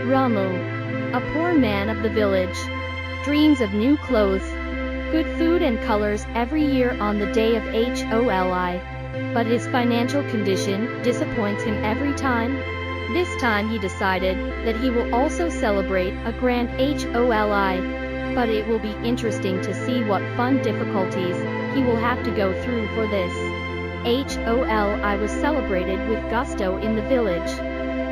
Ramu, a poor man of the village, dreams of new clothes, good food and colors every year on the day of Holi. But his financial condition disappoints him every time. This time he decided that he will also celebrate a grand Holi. But it will be interesting to see what fun difficulties he will have to go through for this. Holi was celebrated with gusto in the village.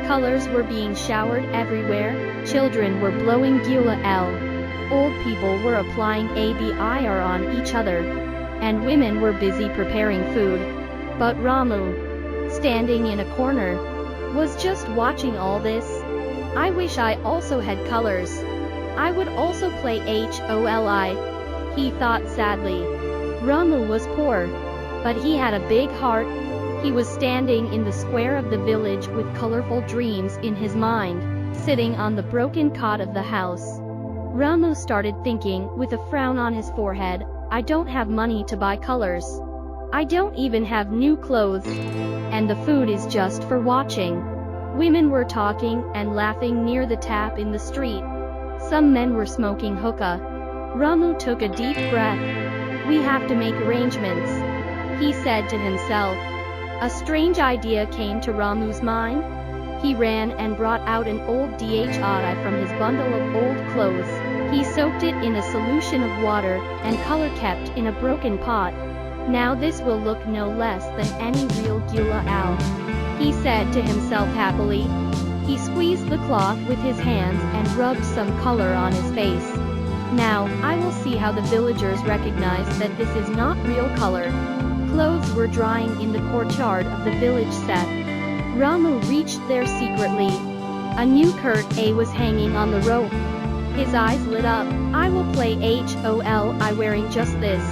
Colors were being showered everywhere, children were blowing gula el. Old people were applying abir on each other. And women were busy preparing food. But Ramu, standing in a corner, was just watching all this. I wish I also had colors. I would also play Holi, he thought sadly. Ramu was poor, but he had a big heart. He was standing in the square of the village with colorful dreams in his mind, sitting on the broken cot of the house. Ramu started thinking with a frown on his forehead, I don't have money to buy colors. I don't even have new clothes. And the food is just for watching. Women were talking and laughing near the tap in the street. Some men were smoking hookah. Ramu took a deep breath. We have to make arrangements, he said to himself. A strange idea came to Ramu's mind. He ran and brought out an old jadui from his bundle of old clothes. He soaked it in a solution of water and color kept in a broken pot. Now this will look no less than any real gula al, he said to himself happily. He squeezed the cloth with his hands and rubbed some color on his face. Now, I will see how the villagers recognize that this is not real color. Clothes were drying in the courtyard of the village set. Ramu reached there secretly. A new curtain was hanging on the rope. His eyes lit up. I will play Holi wearing just this,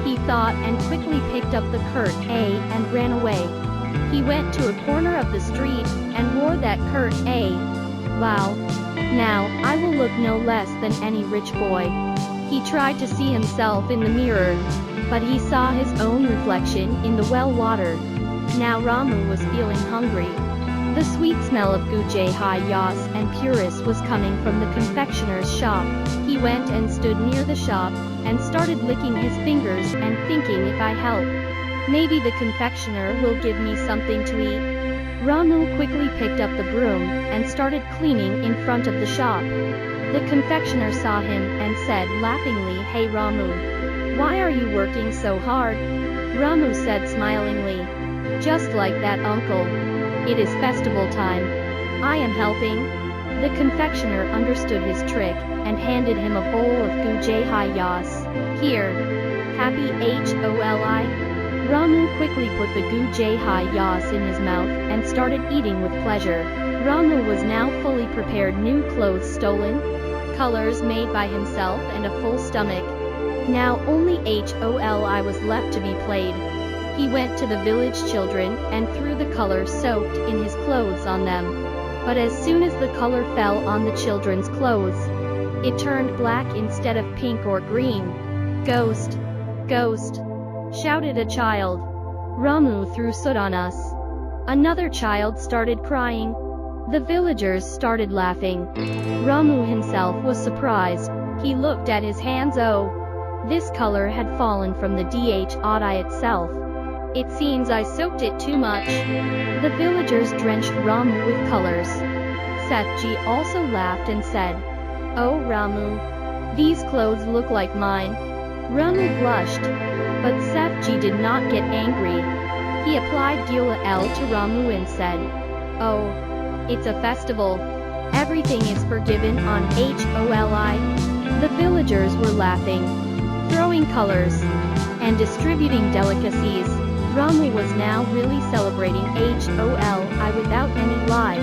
he thought, and quickly picked up the curtain and ran away. He went to a corner of the street and wore that curtain. Wow. Now, I will look no less than any rich boy. He tried to see himself in the mirror, but he saw his own reflection in the well water. Now Ramu was feeling hungry. The sweet smell of jadui and puris was coming from the confectioner's shop. He went and stood near the shop, and started licking his fingers and thinking, if I help, maybe the confectioner will give me something to eat. Ramu quickly picked up the broom and started cleaning in front of the shop. The confectioner saw him and said laughingly, Hey Ramu, why are you working so hard? Ramu said smilingly, just like that uncle. It is festival time. I am helping. The confectioner understood his trick and handed him a bowl of jadui. Here. Happy Holi. Ramu quickly put the jadui in his mouth and started eating with pleasure. Ramu was now fully prepared, new clothes stolen, colors made by himself and a full stomach. Now only Holi was left to be played. He went to the village children and threw the color soaked in his clothes on them. But as soon as the color fell on the children's clothes, it turned black instead of pink or green. Ghost! Ghost! Shouted a child. Ramu threw soot on us. Another child started crying. The villagers started laughing. Ramu himself was surprised. He looked at his hands. Oh, this color had fallen from the jadui itself. It seems I soaked it too much. The villagers drenched Ramu with colors. Sethji also laughed and said, Oh Ramu, these clothes look like mine. Ramu blushed. But Sethji did not get angry. He applied gula el to Ramu and said, Oh, it's a festival. Everything is forgiven on Holi. The villagers were laughing, throwing colors, and distributing delicacies. Ramu was now really celebrating Holi without any lie,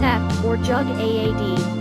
theft or jug aad.